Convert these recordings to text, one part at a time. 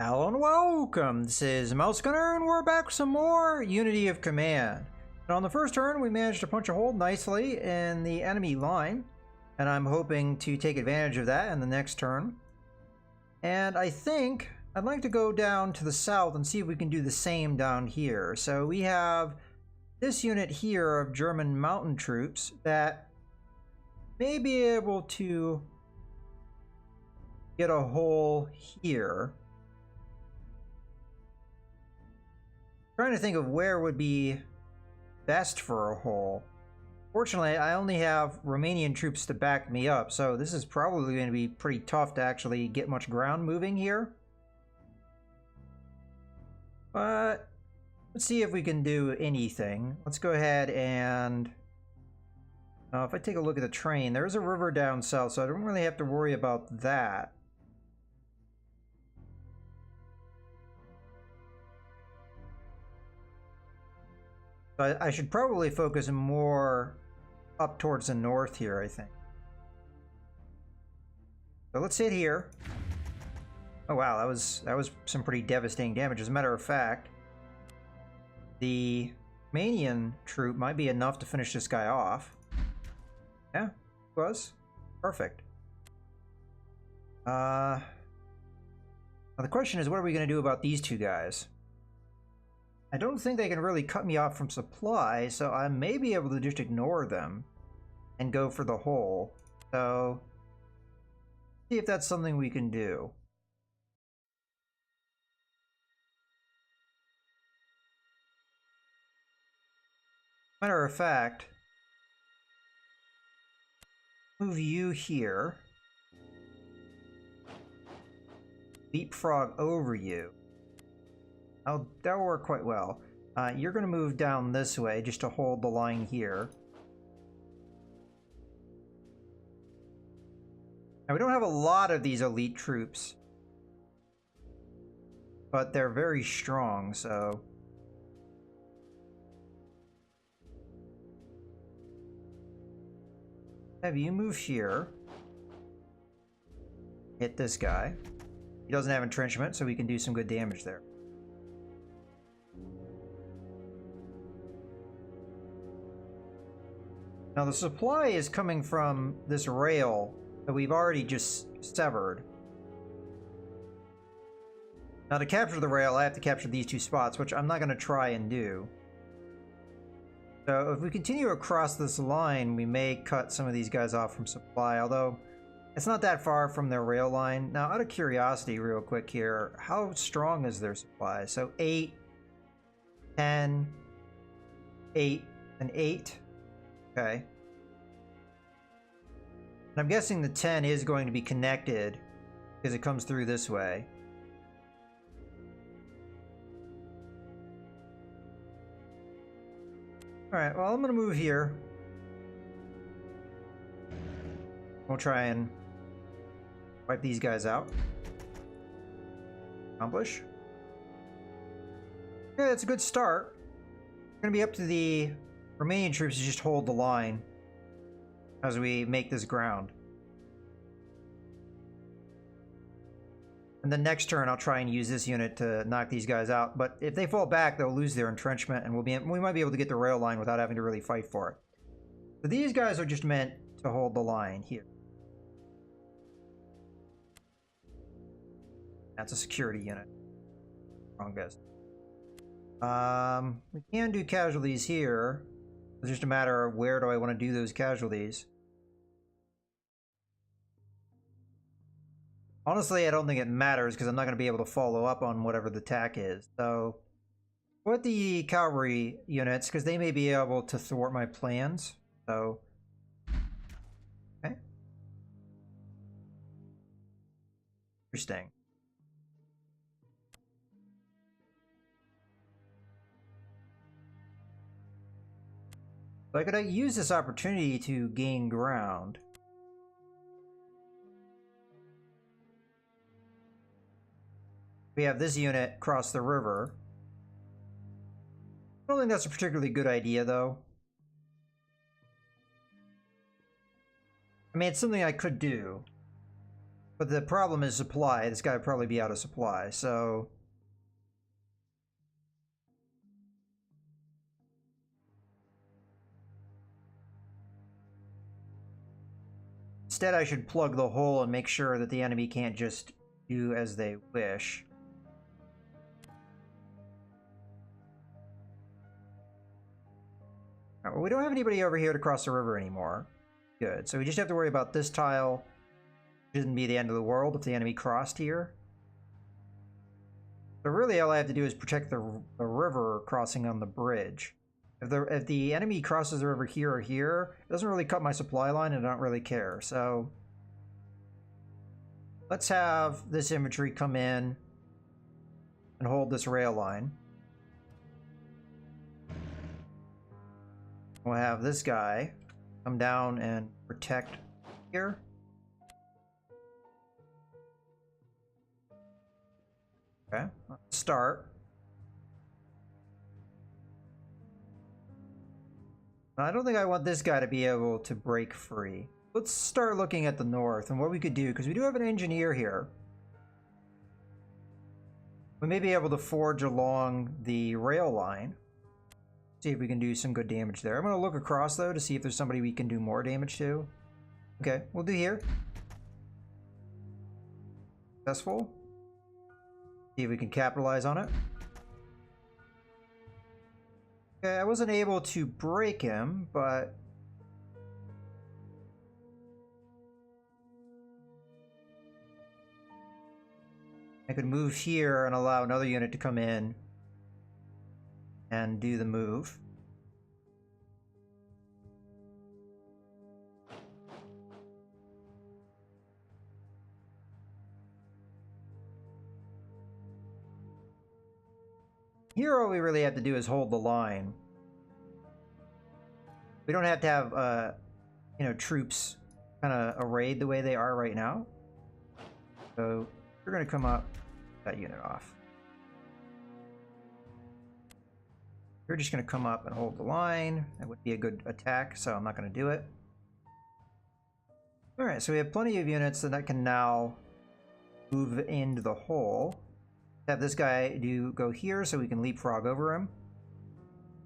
Hello and welcome, this is Mouse Gunner and we're back with some more Unity of Command. And on the first turn we managed to punch a hole nicely in the enemy line, and I'm hoping to take advantage of that in the next turn. And I think I'd like to go down to the south and see if we can do the same down here. So we have this unit here of German mountain troops that may be able to get a hole here. Trying to think of where would be best for a hole. Fortunately, I only have Romanian troops to back me up, so this is probably going to be pretty tough to actually get much ground moving here. But let's see if we can do anything. Let's go ahead and... if I take a look at the train, there's a river down south, so I don't really have to worry about that. But I should probably focus more up towards the north here, I think. So let's hit here. Oh wow, that was some pretty devastating damage. As a matter of fact, the Romanian troop might be enough to finish this guy off. Yeah, it was. Perfect. Now the question is, what are we going to do about these two guys? I don't think they can really cut me off from supply, so I may be able to just ignore them and go for the hole. So, see if that's something we can do. Matter of fact, move you here. Leapfrog over you. That'll work quite well. You're going to move down this way just to hold the line here. Now, we don't have a lot of these elite troops, but they're very strong, so... have you move here. Hit this guy. He doesn't have entrenchment, so we can do some good damage there. Now the supply is coming from this rail that we've already just severed. Now to capture the rail, I have to capture these two spots, which I'm not going to try and do. So if we continue across this line, we may cut some of these guys off from supply, although it's not that far from their rail line. Now out of curiosity real quick here, how strong is their supply? So 8, 10, 8, and 8. Okay. And I'm guessing the 10 is going to be connected because it comes through this way. Alright, well, I'm going to move here. We'll try and wipe these guys out. Accomplish. Yeah, that's a good start. It's going to be up to the Romanian troops to just hold the line as we make this ground. And then next turn I'll try and use this unit to knock these guys out, but if they fall back they'll lose their entrenchment and we might be able to get the rail line without having to really fight for it. So these guys are just meant to hold the line here. That's a security unit. Wrong guess. We can do casualties here. It's just a matter of where do I want to do those casualties. Honestly, I don't think it matters because I'm not going to be able to follow up on whatever the attack is. So, put the cavalry units because they may be able to thwart my plans. So, okay. Interesting. So I could use this opportunity to gain ground. We have this unit cross the river. I don't think that's a particularly good idea, though. I mean, it's something I could do. But the problem is supply. This guy would probably be out of supply, so... Instead, I should plug the hole and make sure that the enemy can't just do as they wish. Right, well, we don't have anybody over here to cross the river anymore. Good. So we just have to worry about this tile. It shouldn't be the end of the world if the enemy crossed here. So really all I have to do is protect the river crossing on the bridge. If the enemy crosses the river here or here, it doesn't really cut my supply line and I don't really care. So let's have this infantry come in and hold this rail line. We'll have this guy come down and protect here. Okay, let's start. I don't think I want this guy to be able to break free. Let's start looking at the north and what we could do, because we do have an engineer here. We may be able to forge along the rail line. See if we can do some good damage there. I'm going to look across, though, to see if there's somebody we can do more damage to. Okay, we'll do here. Successful. See if we can capitalize on it. Okay, I wasn't able to break him, but... I could move here and allow another unit to come in and do the move. Here all we really have to do is hold the line. We don't have to have, you know, troops kind of arrayed the way they are right now. So we're going to come up, that unit off. We're just going to come up and hold the line. That would be a good attack, so I'm not going to do it. Alright, so we have plenty of units that can now move into the hole. Have this guy go here so we can leapfrog over him.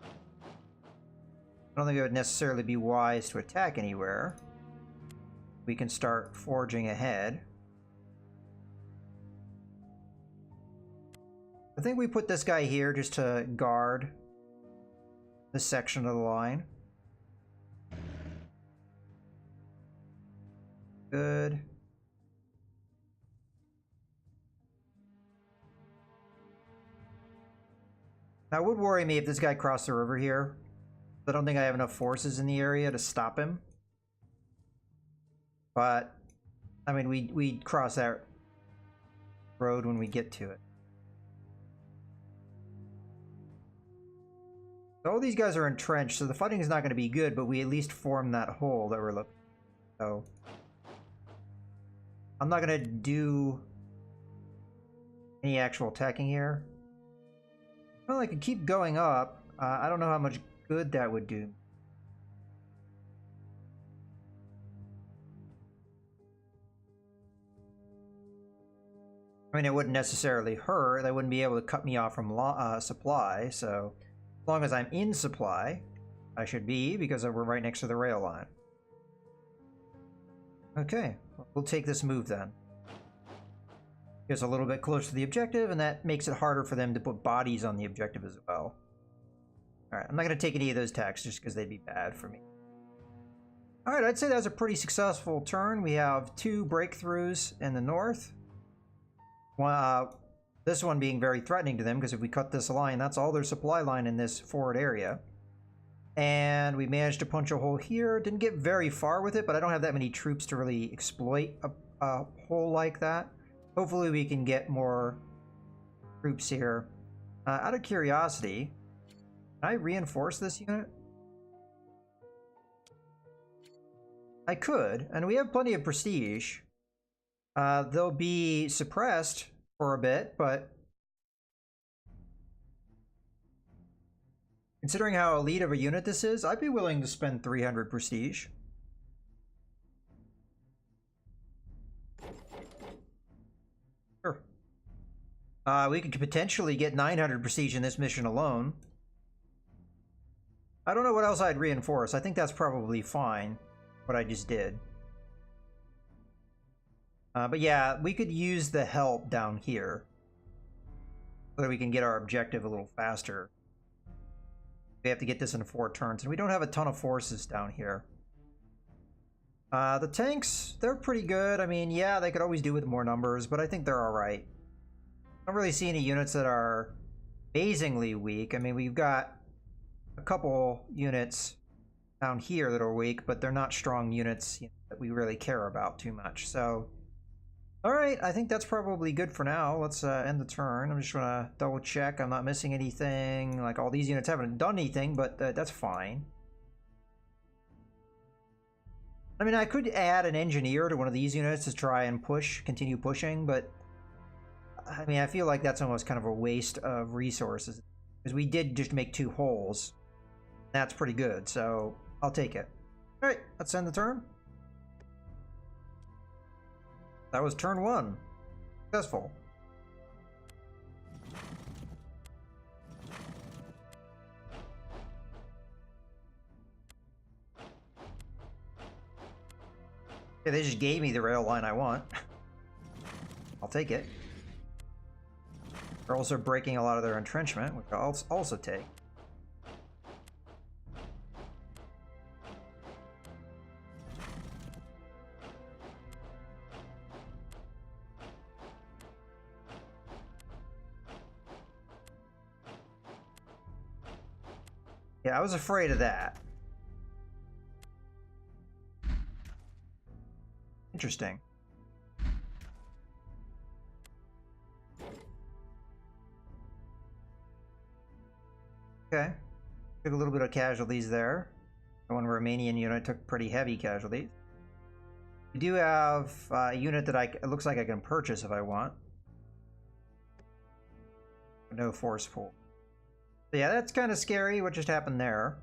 I don't think it would necessarily be wise to attack anywhere. We can start forging ahead. I think we put this guy here just to guard this section of the line. Good. Now, it would worry me if this guy crossed the river here. I don't think I have enough forces in the area to stop him. But, I mean, we'd cross that road when we get to it. So all these guys are entrenched, so the fighting is not going to be good, but we at least form that hole that we're looking at. So, I'm not going to do any actual attacking here. Well, I could keep going up. I don't know how much good that would do. I mean, it wouldn't necessarily hurt. They wouldn't be able to cut me off from supply, so as long as I'm in supply, I should be, because we're right next to the rail line. Okay, we'll take this move then. Gets a little bit closer to the objective, and that makes it harder for them to put bodies on the objective as well. Alright, I'm not going to take any of those attacks just because they'd be bad for me. Alright, I'd say that was a pretty successful turn. We have 2 breakthroughs in the north. This one being very threatening to them, because if we cut this line, that's all their supply line in this forward area. And we managed to punch a hole here. Didn't get very far with it, but I don't have that many troops to really exploit a hole like that. Hopefully we can get more troops here. Out of curiosity, can I reinforce this unit? I could, and we have plenty of prestige. They'll be suppressed for a bit, but considering how elite of a unit this is, I'd be willing to spend 300 prestige. We could potentially get 900 prestige in this mission alone. I don't know what else I'd reinforce. I think that's probably fine, what I just did. But yeah, we could use the help down here so that we can get our objective a little faster. We have to get this in 4 turns, and we don't have a ton of forces down here. The tanks, they're pretty good. I mean, yeah, they could always do with more numbers, but I think they're alright. I don't really see any units that are amazingly weak. I mean, we've got a couple units down here that are weak, but they're not strong units, you know, that we really care about too much. So, alright, I think that's probably good for now. Let's end the turn. I'm just gonna double check I'm not missing anything. Like, all these units haven't done anything, but that's fine. I mean, I could add an engineer to one of these units to try and continue pushing, but I mean, I feel like that's almost kind of a waste of resources, because we did just make 2 holes. That's pretty good, so I'll take it. Alright, let's end the turn. That was turn 1. Successful. Yeah, they just gave me the rail line I want. I'll take it. They're also breaking a lot of their entrenchment, which I'll also take. Yeah, I was afraid of that. Interesting. Okay. Took a little bit of casualties there. One Romanian unit took pretty heavy casualties. We do have a unit that it looks like I can purchase if I want. No force pool. So yeah, that's kind of scary what just happened there.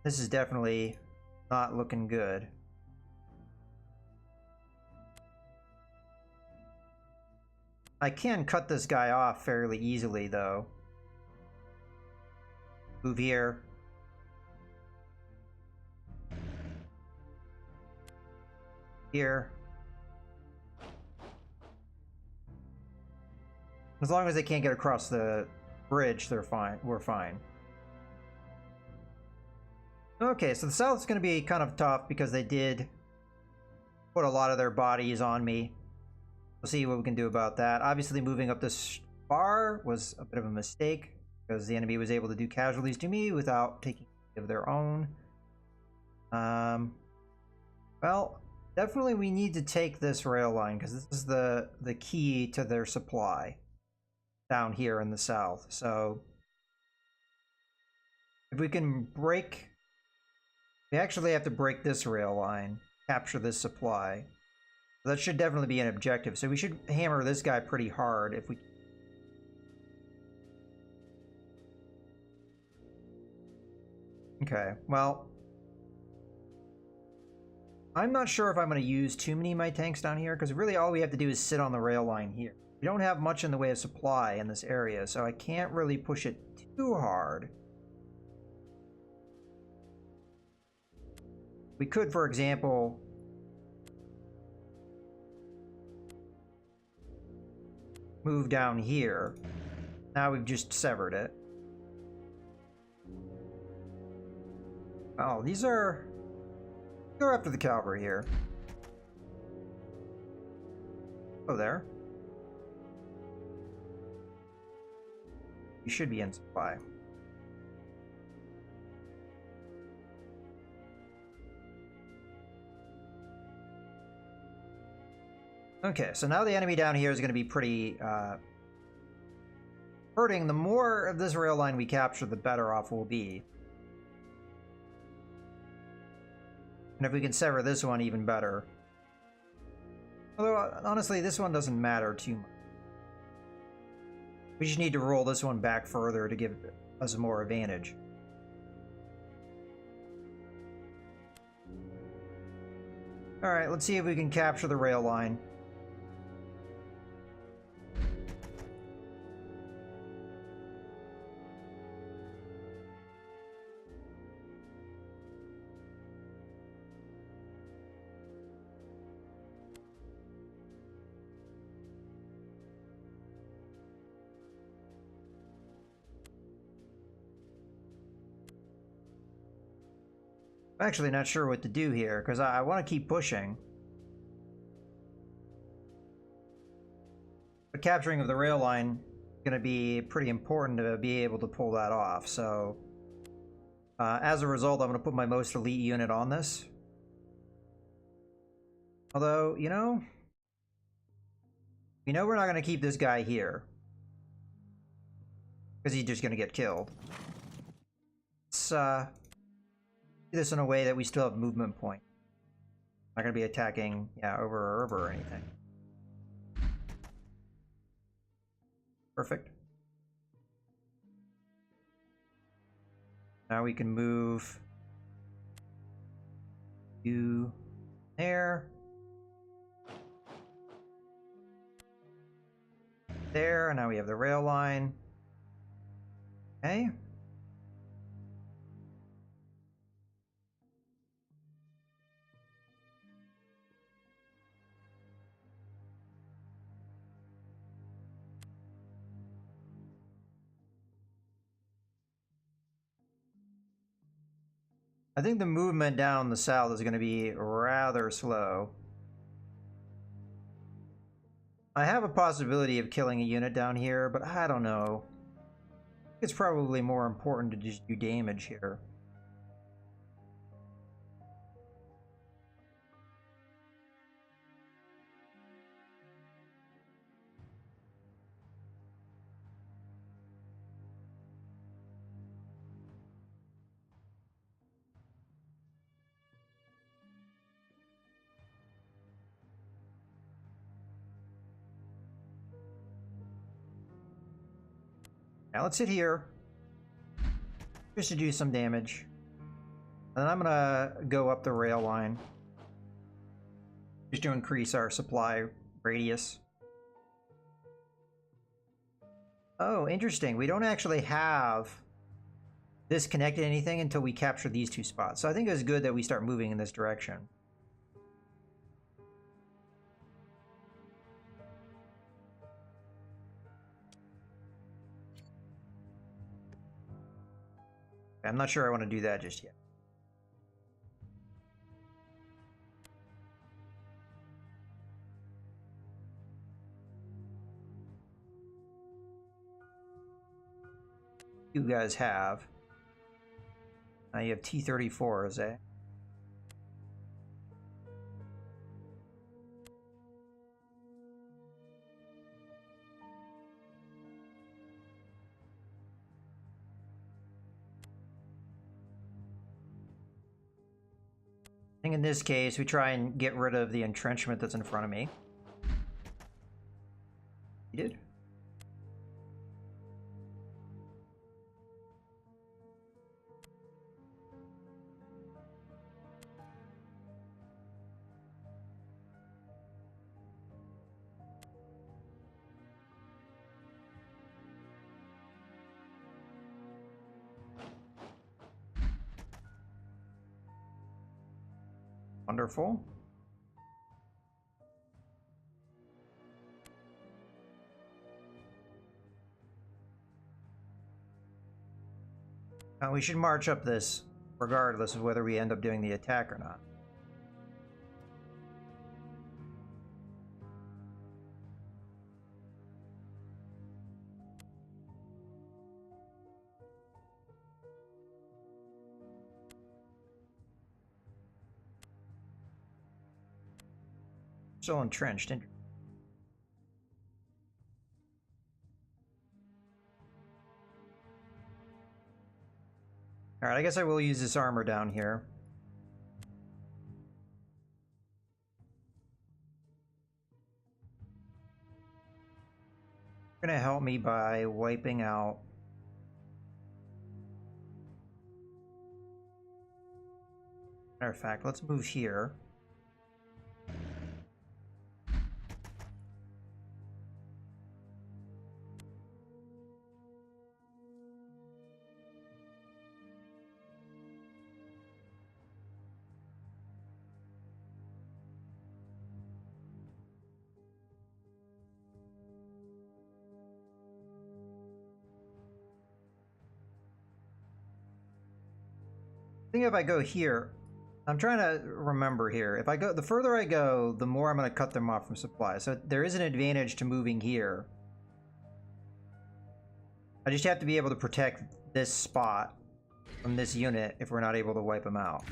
This is definitely not looking good. I can cut this guy off fairly easily, though. Move here. Here. As long as they can't get across the bridge, they're fine. We're fine. Okay, so the South's going to be kind of tough because they did put a lot of their bodies on me. We'll see what we can do about that. Obviously, moving up this bar was a bit of a mistake because the enemy was able to do casualties to me without taking any of their own. Well, definitely we need to take this rail line because this is the key to their supply down here in the south. So if we can break, we actually have to break this rail line, capture this supply. That should definitely be an objective. So we should hammer this guy pretty hard if we... Okay, well... I'm not sure if I'm going to use too many of my tanks down here, because really all we have to do is sit on the rail line here. We don't have much in the way of supply in this area, so I can't really push it too hard. We could, for example... move down here. Now we've just severed it. Oh, these are... Go after the cavalry here. Oh, there. You should be in supply. Okay, so now the enemy down here is going to be pretty hurting. The more of this rail line we capture, the better off we'll be. And if we can sever this one, even better. Although, honestly, this one doesn't matter too much. We just need to roll this one back further to give us more advantage. Alright, let's see if we can capture the rail line. I'm actually not sure what to do here, because I want to keep pushing. But capturing of the rail line is going to be pretty important to be able to pull that off, so... as a result, I'm going to put my most elite unit on this. Although, you know we're not going to keep this guy here. Because he's just going to get killed. Let's do this in a way that we still have movement point. Not going to be attacking, over or anything. Perfect. Now we can move you there. There, and now we have the rail line. Okay. I think the movement down the south is going to be rather slow. I have a possibility of killing a unit down here, but I don't know. It's probably more important to just do damage here. Now let's sit here, just to do some damage. And then I'm gonna go up the rail line, just to increase our supply radius. Oh, interesting. We don't actually have this connected to anything until we capture these two spots. So I think it's good that we start moving in this direction. I'm not sure I want to do that just yet. You guys have. Now you have T-34s, eh? I think in this case, we try and get rid of the entrenchment that's in front of me. You did? Wonderful. We should march up this regardless of whether we end up doing the attack or not. Still entrenched. Alright, I guess I will use this armor down here. You're gonna help me by wiping out matter of fact, let's move here. I think if I go here, I'm trying to remember here. If I go, the further I go, the more I'm going to cut them off from supply. So there is an advantage to moving here. I just have to be able to protect this spot from this unit if we're not able to wipe them out.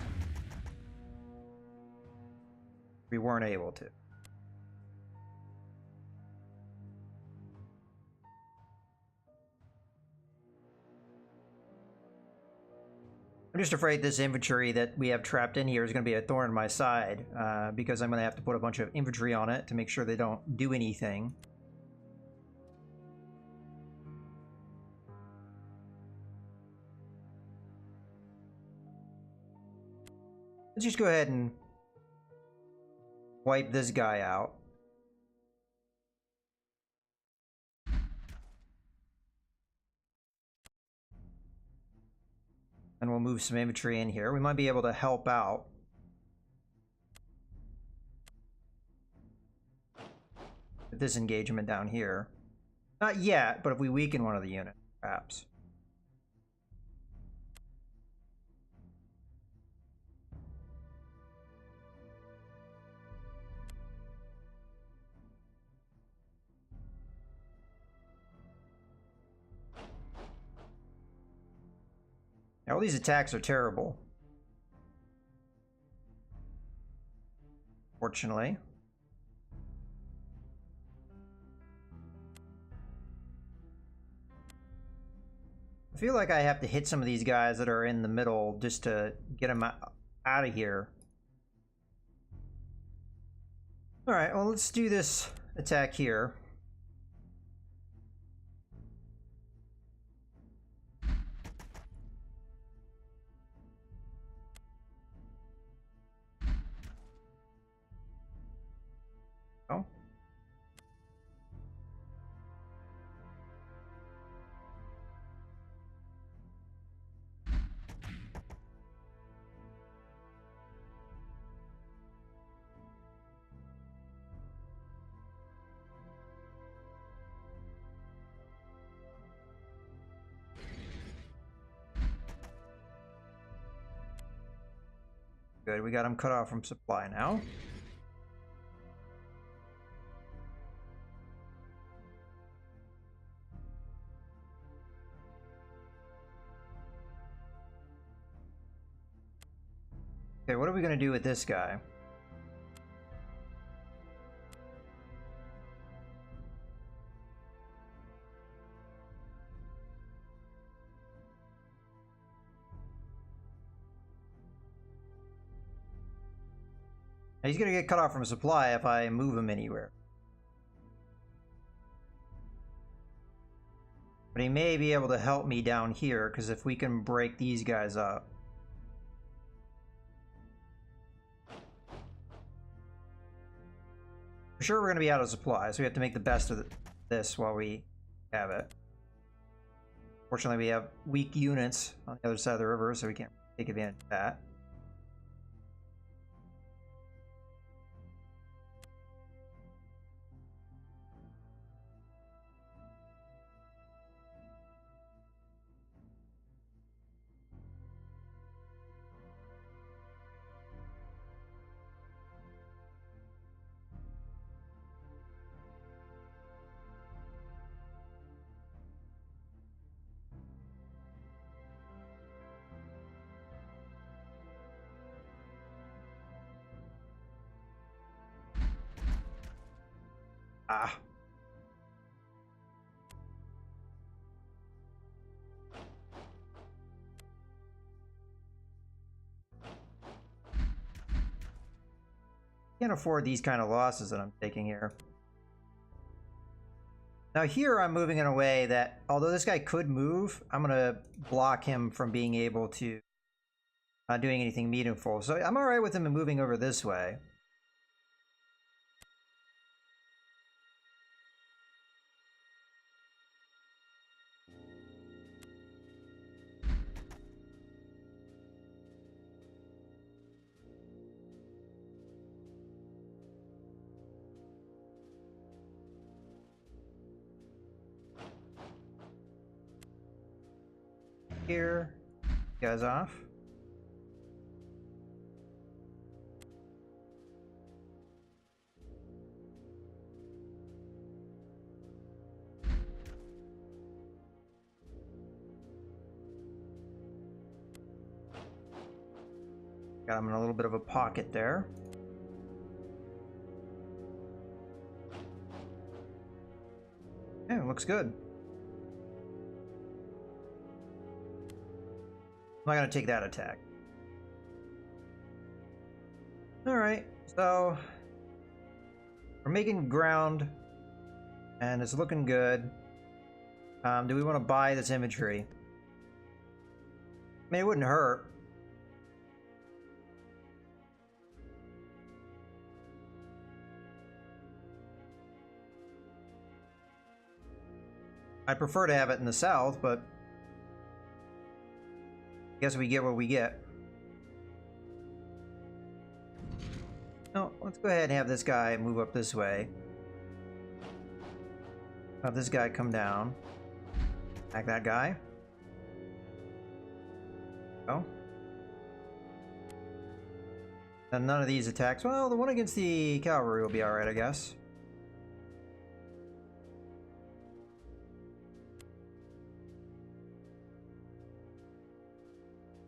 We weren't able to. I'm just afraid this infantry that we have trapped in here is going to be a thorn in my side, because I'm going to have to put a bunch of infantry on it to make sure they don't do anything. Let's just go ahead and wipe this guy out. And we'll move some infantry in here. We might be able to help out. With this engagement down here. Not yet, but if we weaken one of the units, perhaps. Now, all these attacks are terrible. Fortunately. I feel like I have to hit some of these guys that are in the middle just to get them out of here. Alright, well, let's do this attack here. Oh. Good, we got him cut off from supply now. Okay, what are we going to do with this guy? Now, he's going to get cut off from supply if I move him anywhere. But he may be able to help me down here, because if we can break these guys up. For sure we're going to be out of supply, so we have to make the best of this while we have it. Fortunately, we have weak units on the other side of the river, so we can't take advantage of that. Ah. Can't afford these kind of losses that I'm taking here. Now here I'm moving in a way that, although this guy could move, I'm going to block him from being able to doing anything meaningful. So I'm all right with him moving over this way. Here, guys off. Got him in a little bit of a pocket there. Yeah, looks good. I'm not gonna take that attack. Alright, so we're making ground and it's looking good. Do we want to buy this infantry? I mean, it wouldn't hurt. I'd prefer to have it in the south, but I guess we get what we get. No, let's go ahead and have this guy move up this way. Have this guy come down. Attack that guy. Oh. And none of these attacks. Well, the one against the cavalry will be alright, I guess.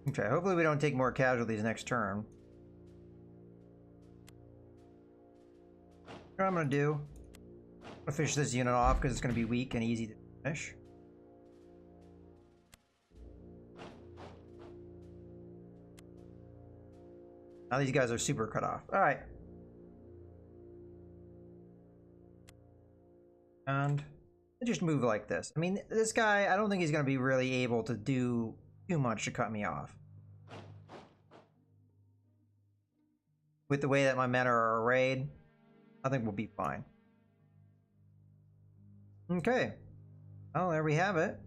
Okay, hopefully we don't take more casualties next turn. What I'm gonna do, I'm gonna finish this unit off because it's gonna be weak and easy to finish. Now these guys are super cut off. Alright. And just move like this. I mean, this guy, I don't think he's gonna be really able to do too much to cut me off. With the way that my men are arrayed, I think we'll be fine. Okay. Well, there we have it.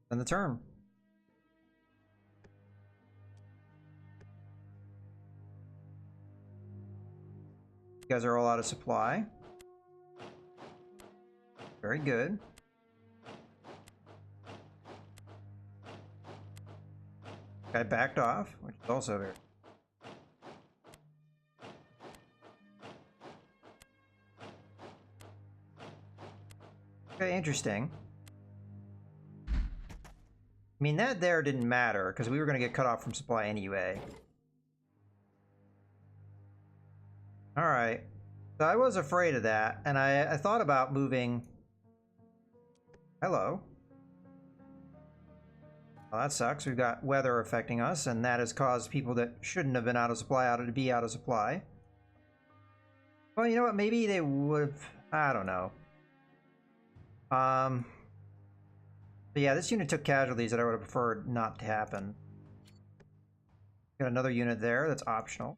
And the turn. You guys are all out of supply. Very good. Guy backed off, which is also very... Okay, interesting. I mean, that there didn't matter, because we were going to get cut off from supply anyway. Alright. So I was afraid of that, and I thought about moving... Hello. Well, that sucks. We've got weather affecting us, and that has caused people that shouldn't have been out of supply to be out of supply. Well, you know what? Maybe they would have... I don't know. But yeah, this unit took casualties that I would have preferred not to happen. Got another unit there that's optional.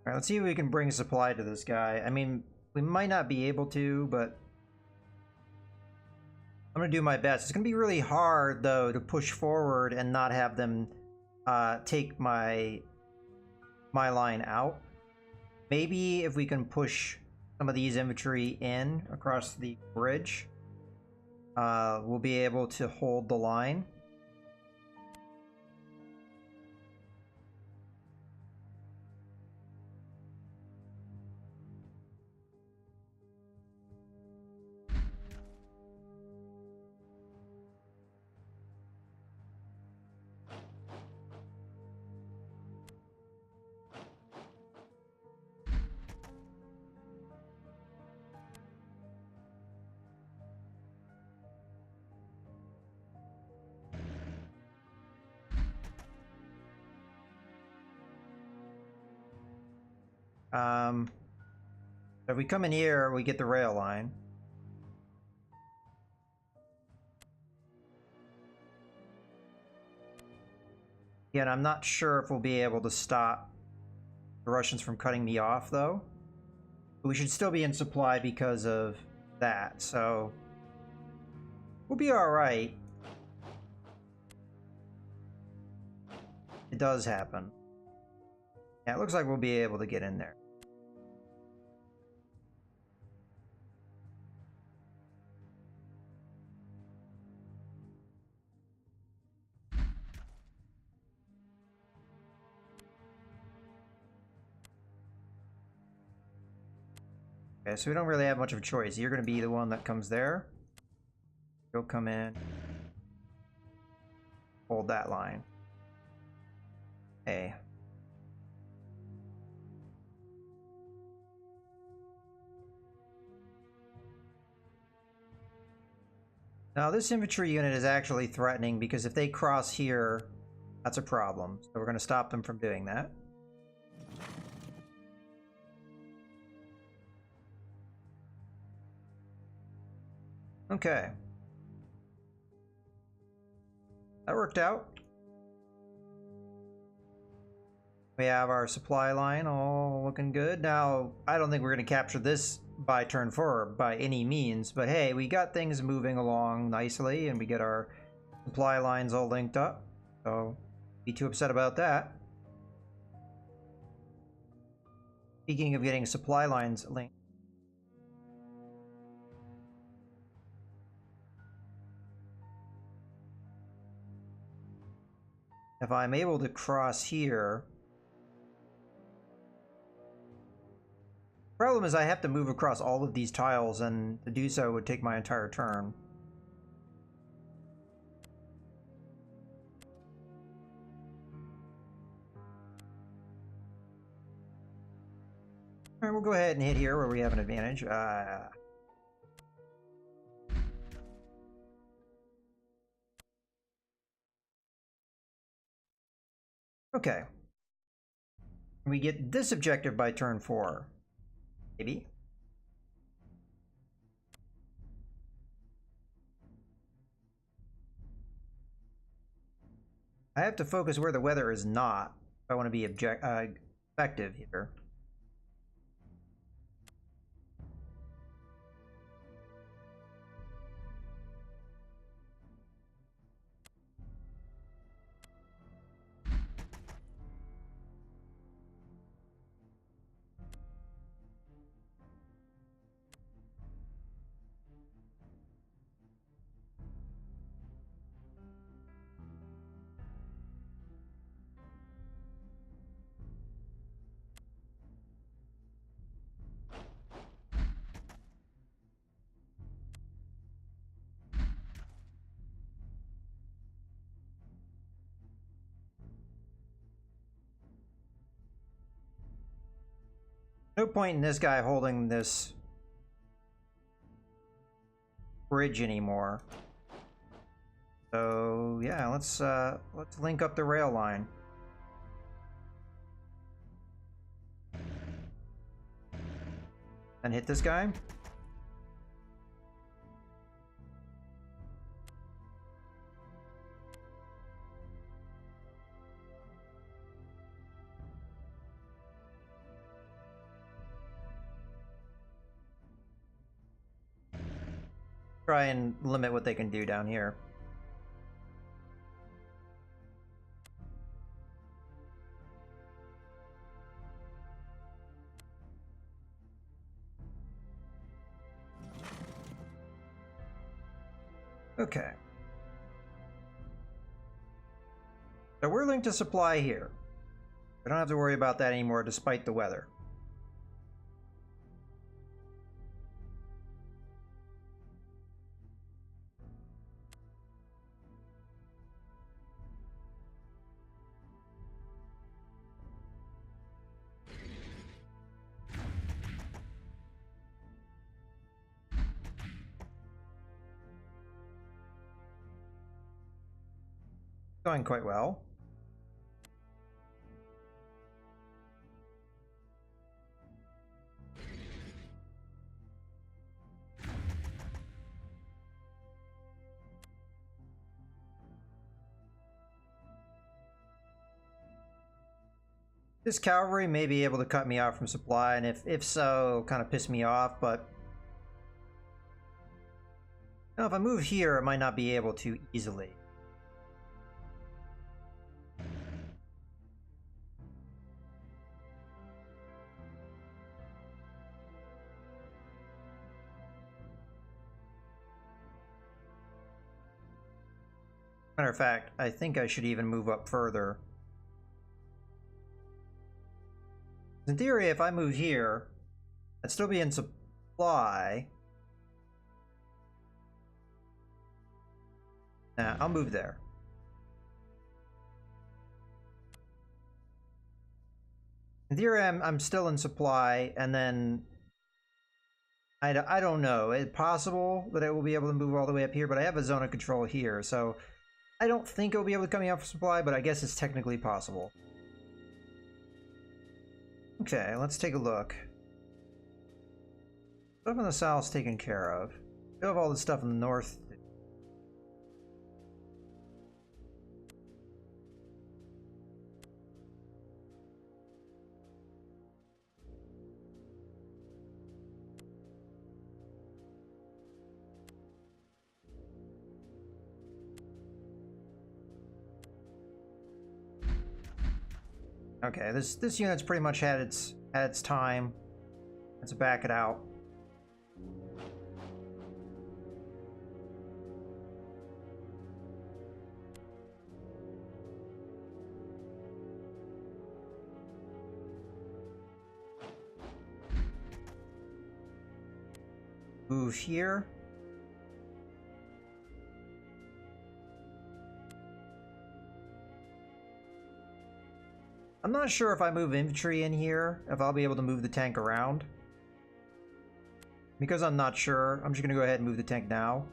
Alright, let's see if we can bring supply to this guy. I mean, we might not be able to, but I'm gonna do my best. It's gonna be really hard, though, to push forward and not have them take my line out. Maybe if we can push some of these infantry in across the bridge, we'll be able to hold the line. If we come in here, we get the rail line. Again, I'm not sure if we'll be able to stop the Russians from cutting me off, though. But we should still be in supply because of that, so we'll be alright. It does happen. Yeah, it looks like we'll be able to get in there. Okay, so we don't really have much of a choice. You're going to be the one that comes there. You'll come in. Hold that line. Okay. Now this infantry unit is actually threatening because if they cross here, that's a problem. So we're going to stop them from doing that. Okay. That worked out. We have our supply line all looking good. Now, I don't think we're going to capture this by turn 4 by any means, but hey, we got things moving along nicely and we get our supply lines all linked up. So, be too upset about that. Speaking of getting supply lines linked, if I'm able to cross here, problem is I have to move across all of these tiles, and to do so would take my entire turn. Alright, we'll go ahead and hit here where we have an advantage. Okay. We get this objective by turn 4. Maybe. I have to focus where the weather is not if I want to be effective here. No point in this guy holding this bridge anymore. So yeah, let's link up the rail line. And hit this guy. Try and limit what they can do down here. Okay. So we're linked to supply here. We don't have to worry about that anymore despite the weather. Going quite well. This cavalry may be able to cut me off from supply, and if so, kind of piss me off, but now, if I move here, I might not be able to easily. Matter of fact, I think I should even move up further. In theory, if I move here, I'd still be in supply. Nah, I'll move there. In theory, I'm still in supply, and then I don't know. It's possible that I will be able to move all the way up here, but I have a zone of control here, so I don't think it'll be able to cut me off for supply, but I guess it's technically possible. Okay, let's take a look. Stuff in the south's taken care of. We have all the stuff in the north. Okay, this unit's pretty much had its time. Let's back it out. Move here. I'm not sure if I move infantry in here, if I'll be able to move the tank around. Because I'm not sure, I'm just going to go ahead and move the tank now.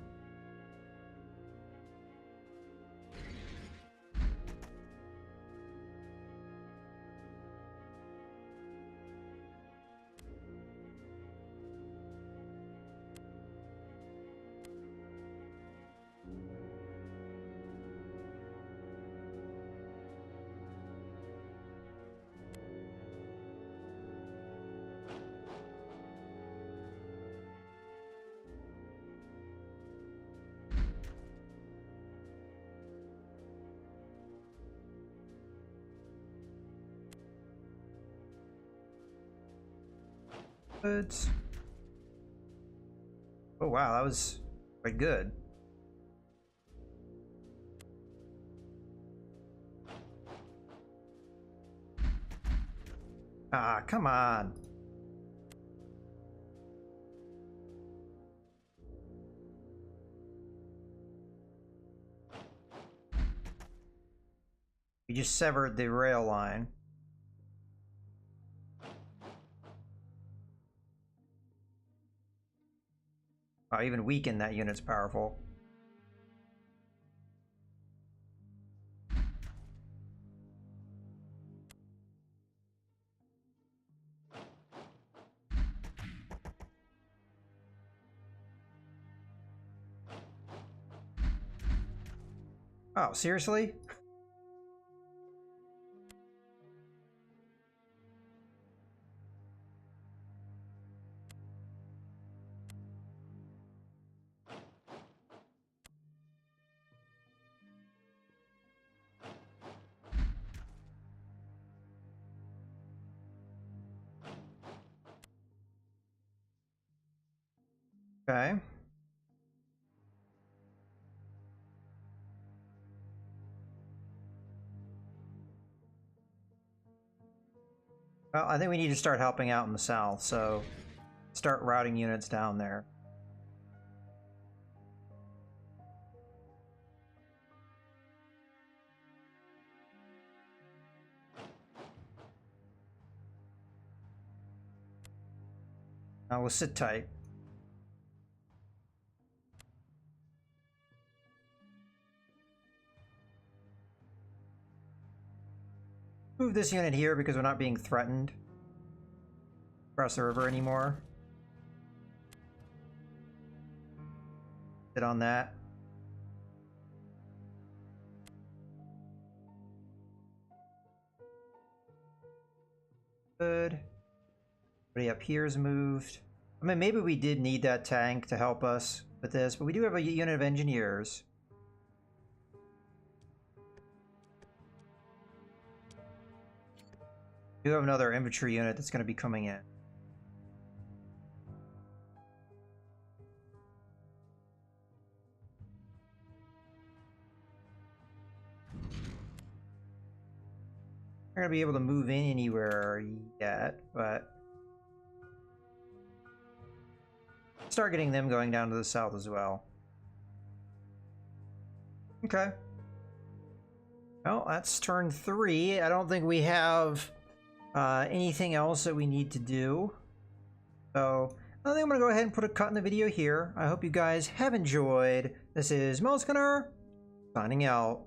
But oh wow, that was quite good. Ah, come on. We just severed the rail line. Oh, even weakened that unit's powerful. Oh, seriously? Okay. Well, I think we need to start helping out in the south, so start routing units down there. We'll sit tight. Move this unit here because we're not being threatened across the river anymore. Sit on that. Good. Everybody up here is moved. I mean, maybe we did need that tank to help us with this, but we do have a unit of engineers. We do have another infantry unit that's going to be coming in. Not going to be able to move in anywhere yet, but start getting them going down to the south as well. Okay. Well, that's turn 3. I don't think we have anything else that we need to do. So I think I'm going to go ahead and put a cut in the video here. I hope you guys have enjoyed. This is Gunner signing out.